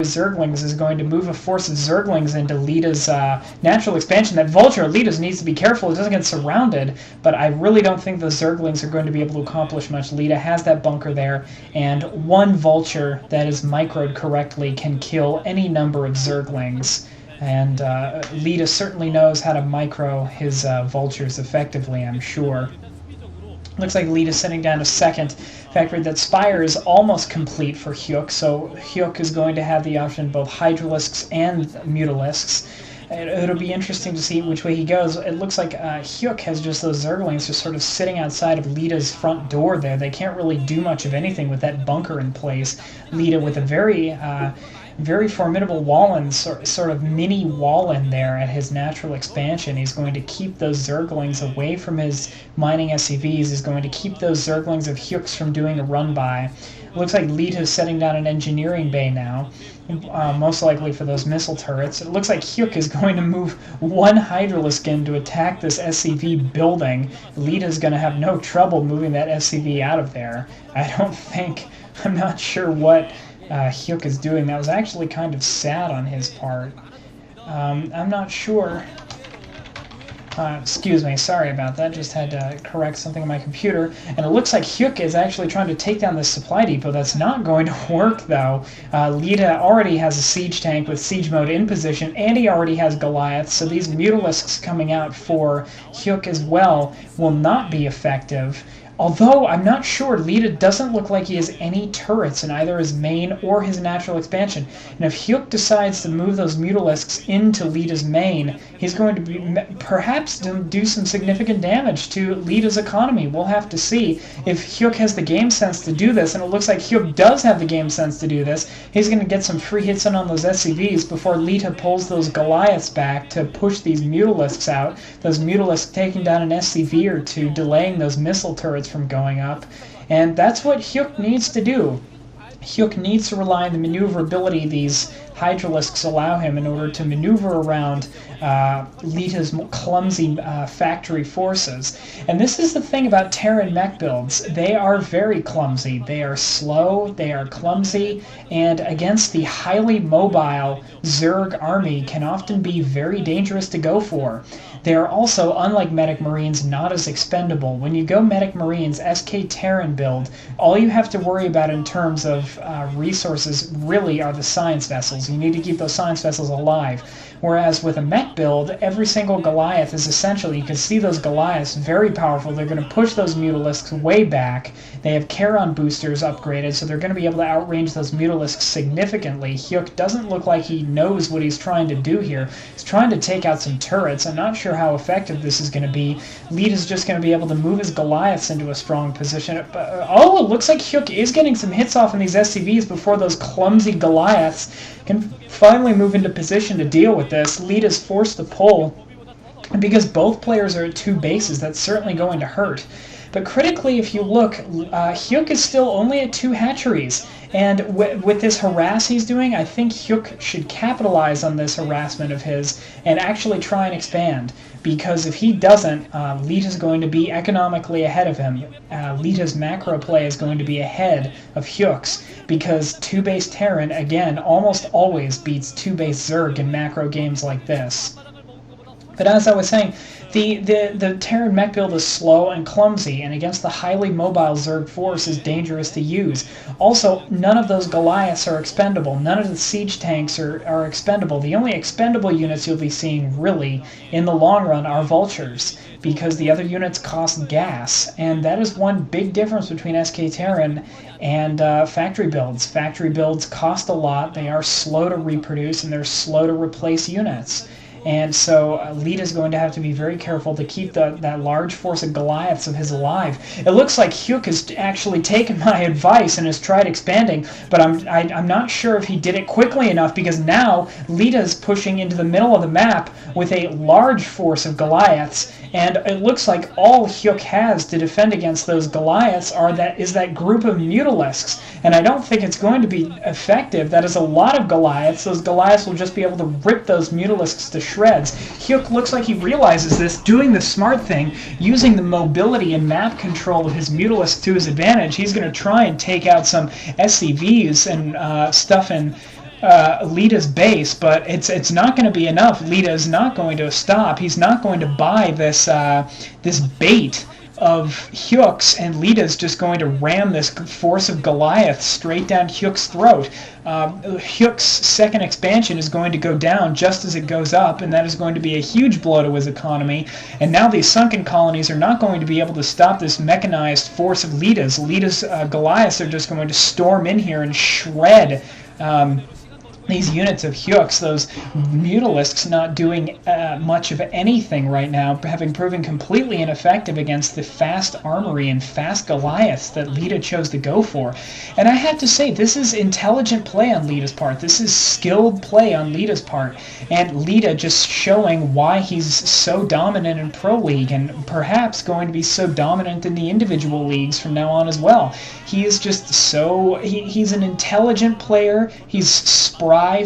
Zerglings is going to move a force of Zerglings into Leta's natural expansion. That Vulture Leta's needs to be careful it doesn't get surrounded, but I really don't think the Zerglings are going to be able to accomplish much. Leta has that bunker there, and one Vulture that is microed correctly can kill any number of Zerglings. And Leta certainly knows how to micro his Vultures effectively, I'm sure. Looks like Leta's sending down a second factory. That Spire is almost complete for Hyuk, so Hyuk is going to have the option of both Hydralisks and Mutalisks. It'll be interesting to see which way he goes. It looks like Hyuk has just those Zerglings just sort of sitting outside of Leta's front door there. They can't really do much of anything with that bunker in place. Leta with a very formidable Wallen, sort of mini Wallen there at his natural expansion. He's going to keep those Zerglings away from his mining SCVs. He's going to keep those Zerglings of Hyuk's from doing a run-by. Looks like Leta's setting down an engineering bay now, most likely for those missile turrets. It looks like Hyuk is going to move one Hydralisk in to attack this SCV building. Leta's going to have no trouble moving that SCV out of there. I'm not sure what Hyuk is doing. That was actually kind of sad on his part. I'm not sure. Excuse me, sorry about that. Just had to correct something on my computer. And it looks like Hyuk is actually trying to take down this supply depot. That's not going to work, though. Leta already has a siege tank with siege mode in position, and he already has Goliaths, so these Mutalisks coming out for Hyuk as well will not be effective. Although, I'm not sure, Leta doesn't look like he has any turrets in either his main or his natural expansion. And if Hyuk decides to move those Mutalisks into Leta's main, he's going to perhaps do some significant damage to Leta's economy. We'll have to see if Hyuk has the game sense to do this, and it looks like Hyuk does have the game sense to do this. He's going to get some free hits in on those SCVs before Leta pulls those Goliaths back to push these Mutalisks out. Those Mutalisks taking down an SCV or two, delaying those missile turrets from going up, and that's what Hyuk needs to do. Hyuk needs to rely on the maneuverability these Hydralisks allow him in order to maneuver around Leta's clumsy factory forces. And this is the thing about Terran mech builds. They are very clumsy. They are slow, they are clumsy, and against the highly mobile Zerg army can often be very dangerous to go for. They are also, unlike Medic Marines, not as expendable. When you go Medic Marines, SK Terran build, all you have to worry about in terms of resources really are the science vessels. You need to keep those science vessels alive. Whereas with a mech build, every single Goliath is essentially, you can see those Goliaths, very powerful. They're going to push those Mutalisks way back. They have Charon boosters upgraded, so they're going to be able to outrange those Mutalisks significantly. Hyuk doesn't look like he knows what he's trying to do here. He's trying to take out some turrets. I'm not sure how effective this is going to be. Leta's just going to be able to move his Goliaths into a strong position. Oh, it looks like Hyuk is getting some hits off in these SCVs before those clumsy Goliaths can finally move into position to deal with this. Leta's forced to pull, and because both players are at 2 bases, that's certainly going to hurt. But critically, if you look, Hyuk is still only at 2 hatcheries. And with this harass he's doing, I think Hyuk should capitalize on this harassment of his and actually try and expand. Because if he doesn't, Leta's going to be economically ahead of him. Leta's macro play is going to be ahead of Hyuk's, because 2-base Terran, again, almost always beats 2-base Zerg in macro games like this. But as I was saying, the Terran mech build is slow and clumsy, and against the highly mobile Zerg force is dangerous to use. Also, none of those Goliaths are expendable. None of the siege tanks are expendable. The only expendable units you'll be seeing, really, in the long run are Vultures, because the other units cost gas, and that is one big difference between SK Terran and factory builds. Factory builds cost a lot, they are slow to reproduce, and they're slow to replace units. And so Leta's going to have to be very careful to keep that large force of Goliaths of his alive. It looks like Hyuk has actually taken my advice and has tried expanding, but I'm not sure if he did it quickly enough, because now Leta's pushing into the middle of the map with a large force of Goliaths, and it looks like all Hyuk has to defend against those Goliaths is that group of Mutalisks, and I don't think it's going to be effective. That is a lot of Goliaths. Those Goliaths will just be able to rip those Mutalisks to shreds. Hyuk looks like he realizes this, doing the smart thing, using the mobility and map control of his Mutalisks to his advantage. He's going to try and take out some SCVs and stuff in Leta's base, but it's not going to be enough. Leta is not going to stop. He's not going to buy this this bait of Hyuk's, and Leta's just going to ram this force of Goliath straight down Hyuk's throat. Hyuk's second expansion is going to go down just as it goes up, and that is going to be a huge blow to his economy. And now these sunken colonies are not going to be able to stop this mechanized force of Leta's. Leta's Goliaths are just going to storm in here and shred these units of Hyuk's, those Mutalisks not doing much of anything right now, having proven completely ineffective against the fast armory and fast Goliaths that Leta chose to go for. And I have to say, this is intelligent play on Leta's part. This is skilled play on Leta's part. And Leta just showing why he's so dominant in Pro League, and perhaps going to be so dominant in the individual leagues from now on as well. He is just so... He's an intelligent player. He's spry,